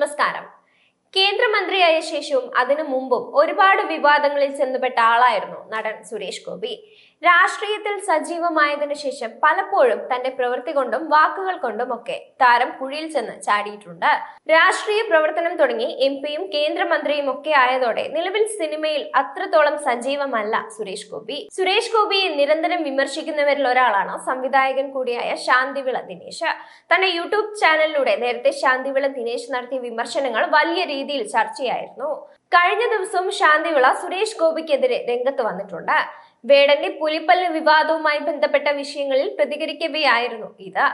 നമസ്കാരം. കേന്ദ്രമന്ത്രിയായ ശേഷവും അതിനു മുമ്പും ഒരുപാട് വിവാദങ്ങളിൽ ചെന്നുപെട്ട ആളായിരുന്നു നടൻ സുരേഷ് ഗോപി. രാഷ്ട്രീയത്തിൽ സജീവമായതിനു ശേഷം പലപ്പോഴും തന്റെ പ്രവൃത്തി കൊണ്ടും വാക്കുകൾ കൊണ്ടുമൊക്കെ താരം കുഴിയിൽ ചെന്ന് ചാടിയിട്ടുണ്ട്. രാഷ്ട്രീയ പ്രവർത്തനം തുടങ്ങി എംപിയും കേന്ദ്രമന്ത്രിയും ഒക്കെ ആയതോടെ നിലവിൽ സിനിമയിൽ അത്രത്തോളം സജീവമല്ല സുരേഷ് ഗോപി. സുരേഷ് ഗോപിയെ നിരന്തരം വിമർശിക്കുന്നവരിൽ ഒരാളാണ് സംവിധായകൻ കൂടിയായ ശാന്തിവിള ദിനേശ്. തന്റെ യൂട്യൂബ് ചാനലിലൂടെ നേരത്തെ ശാന്തിവിള ദിനേശ് നടത്തിയ വിമർശനങ്ങൾ വലിയ രീതിയിൽ ചർച്ചയായിരുന്നു. കഴിഞ്ഞ ദിവസവും ശാന്തിവിള സുരേഷ് ഗോപിക്കെതിരെ രംഗത്ത് വന്നിട്ടുണ്ട്. വേടന്റെ പുലിപ്പല്ല് വിവാദവുമായി ബന്ധപ്പെട്ട വിഷയങ്ങളിൽ പ്രതികരിക്കവെയായിരുന്നു ഇത്.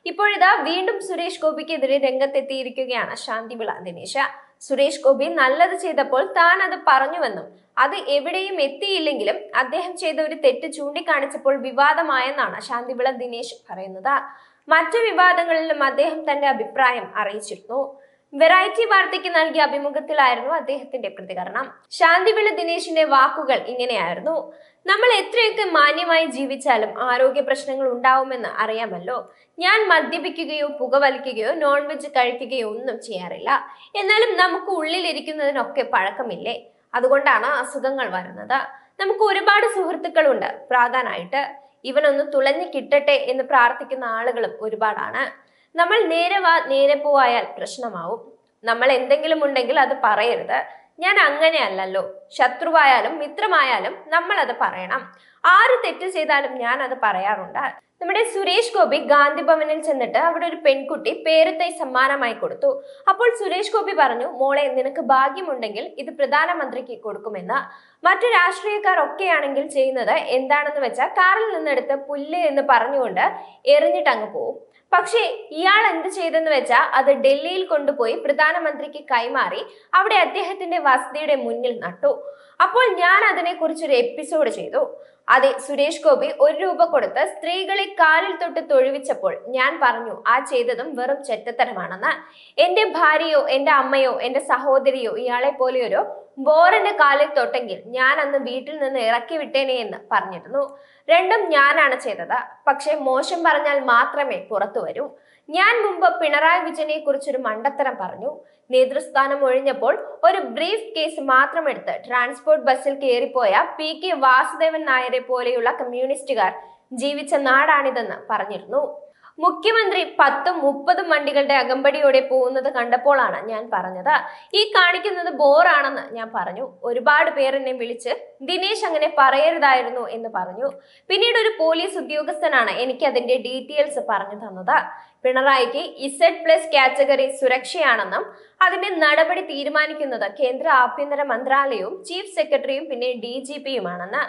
ഇപ്പോഴിതാ വീണ്ടും സുരേഷ് ഗോപിക്കെതിരെ രംഗത്തെത്തിയിരിക്കുകയാണ് ശാന്തിവിള ദിനേശ്. സുരേഷ് ഗോപി നല്ലത് ചെയ്തപ്പോൾ താൻ അത് പറഞ്ഞുവെന്നും അത് എവിടെയും എത്തിയില്ലെങ്കിലും അദ്ദേഹം ചെയ്ത ഒരു തെറ്റ് ചൂണ്ടിക്കാണിച്ചപ്പോൾ വിവാദമായെന്നാണ് ശാന്തിവിള ദിനേശ് പറയുന്നത്. മറ്റു വിവാദങ്ങളിലും അദ്ദേഹം തന്റെ അഭിപ്രായം അറിയിച്ചിരുന്നു. വെറൈറ്റി വാർത്തയ്ക്ക് നൽകിയ അഭിമുഖത്തിലായിരുന്നു അദ്ദേഹത്തിന്റെ പ്രതികരണം. ശാന്തിവിള ദിനേശിന്റെ വാക്കുകൾ ഇങ്ങനെയായിരുന്നു: നമ്മൾ എത്രയൊക്കെ മാന്യമായി ജീവിച്ചാലും ആരോഗ്യ പ്രശ്നങ്ങൾ ഉണ്ടാവുമെന്ന് അറിയാമല്ലോ. ഞാൻ മദ്യപിക്കുകയോ പുകവലിക്കുകയോ നോൺ വെജ് കഴിക്കുകയോ ഒന്നും ചെയ്യാറില്ല. എന്നാലും നമുക്ക് ഉള്ളിലിരിക്കുന്നതിനൊക്കെ പഴക്കമില്ലേ? അതുകൊണ്ടാണ് അസുഖങ്ങൾ വരുന്നത്. നമുക്ക് ഒരുപാട് സുഹൃത്തുക്കളുണ്ട് പ്രാകാനായിട്ട്. ഇവനൊന്ന് തുളഞ്ഞു കിട്ടട്ടെ എന്ന് പ്രാർത്ഥിക്കുന്ന ആളുകളും ഒരുപാടാണ്. നമ്മൾ നേരെ വാ നേരെ പോവായാൽ പ്രശ്നമാവും. നമ്മൾ എന്തെങ്കിലും ഉണ്ടെങ്കിൽ അത് പറയരുത്. ഞാൻ അങ്ങനെയല്ലല്ലോ. ശത്രുവായാലും മിത്രമായാലും നമ്മൾ അത് പറയണം. ആര് തെറ്റ് ചെയ്താലും ഞാൻ അത് പറയാറുണ്ട്. നമ്മുടെ സുരേഷ് ഗോപി ഗാന്ധി ഭവനിൽ ചെന്നിട്ട് അവിടെ ഒരു പെൺകുട്ടി പേരത്തൈ സമ്മാനമായി കൊടുത്തു. അപ്പോൾ സുരേഷ് ഗോപി പറഞ്ഞു, മോളെ, നിനക്ക് ഭാഗ്യമുണ്ടെങ്കിൽ ഇത് പ്രധാനമന്ത്രിക്ക് കൊടുക്കുമെന്ന്. മറ്റു രാഷ്ട്രീയക്കാർ ഒക്കെയാണെങ്കിൽ ചെയ്യുന്നത് എന്താണെന്ന് വെച്ചാൽ കാറിൽ നിന്നെടുത്ത് പുല്ല് എന്ന് പറഞ്ഞുകൊണ്ട് എറിഞ്ഞിട്ട് അങ്ങ് പോവും. പക്ഷേ ഇയാൾ എന്ത് ചെയ്തെന്ന് വെച്ചാൽ അത് ഡൽഹിയിൽ കൊണ്ടുപോയി പ്രധാനമന്ത്രിക്ക് കൈമാറി അവിടെ അദ്ദേഹത്തിന്റെ വസതിയുടെ മുന്നിൽ നട്ടു. അപ്പോൾ ഞാൻ അതിനെക്കുറിച്ചൊരു എപ്പിസോഡ് ചെയ്തു. അതെ, സുരേഷ് ഗോപി 1 രൂപ കൊടുത്ത് സ്ത്രീകളെ കാലിൽ തൊട്ട് തൊഴുവിച്ചപ്പോൾ ഞാൻ പറഞ്ഞു ആ ചെയ്തതും വെറും ചെറ്റത്തരമാണെന്ന്. എന്റെ ഭാര്യയോ എന്റെ അമ്മയോ എന്റെ സഹോദരിയോ ഇയാളെ പോലെയൊരു ബോറിന്റെ കാലിൽ തൊട്ടെങ്കിൽ ഞാൻ അന്ന് വീട്ടിൽ നിന്ന് ഇറക്കി വിട്ടേനെ എന്ന് പറഞ്ഞിരുന്നു. രണ്ടും ഞാനാണ് ചെയ്തത്. പക്ഷെ മോശം പറഞ്ഞാൽ മാത്രമേ പുറത്തു വരൂ. ഞാൻ മുമ്പ് പിണറായി വിജയനെ കുറിച്ചൊരു മണ്ടത്തരം പറഞ്ഞു. നേതൃസ്ഥാനം ഒഴിഞ്ഞപ്പോൾ ഒരു ബ്രീഫ് കേസ് മാത്രം എടുത്ത് ട്രാൻസ്പോർട്ട് ബസ്സിൽ കയറിപ്പോയ PK വാസുദേവൻ നായരെ പോലെയുള്ള കമ്മ്യൂണിസ്റ്റുകാർ ജീവിച്ച നാടാണിതെന്ന് പറഞ്ഞിരുന്നു. മുഖ്യമന്ത്രി 10-30 വണ്ടികളുടെ അകമ്പടിയോടെ പോകുന്നത് കണ്ടപ്പോഴാണ് ഞാൻ പറഞ്ഞത് ഈ കാണിക്കുന്നത് ബോറാണെന്ന് ഞാൻ പറഞ്ഞു. ഒരുപാട് പേർ എന്നെ വിളിച്ച് ദിനേശ് അങ്ങനെ പറയരുതായിരുന്നു എന്ന് പറഞ്ഞു. പിന്നീട് ഒരു പോലീസ് ഉദ്യോഗസ്ഥനാണ് എനിക്ക് അതിന്റെ ഡീറ്റെയിൽസ് പറഞ്ഞു തന്നത്. പിണറായിക്ക് Z+ കാറ്റഗറി സുരക്ഷയാണെന്നും അതിന്റെ നടപടി തീരുമാനിക്കുന്നത് കേന്ദ്ര ആഭ്യന്തര മന്ത്രാലയവും ചീഫ് സെക്രട്ടറിയും പിന്നെ DGPയുമാണെന്ന്.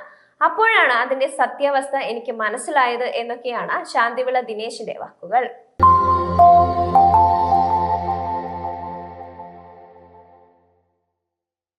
അപ്പോഴാണ് അതിന്റെ സത്യാവസ്ഥ എനിക്ക് മനസ്സിലായത് എന്നൊക്കെയാണ് ശാന്തിവിള ദിനേശിന്റെ വാക്കുകൾ.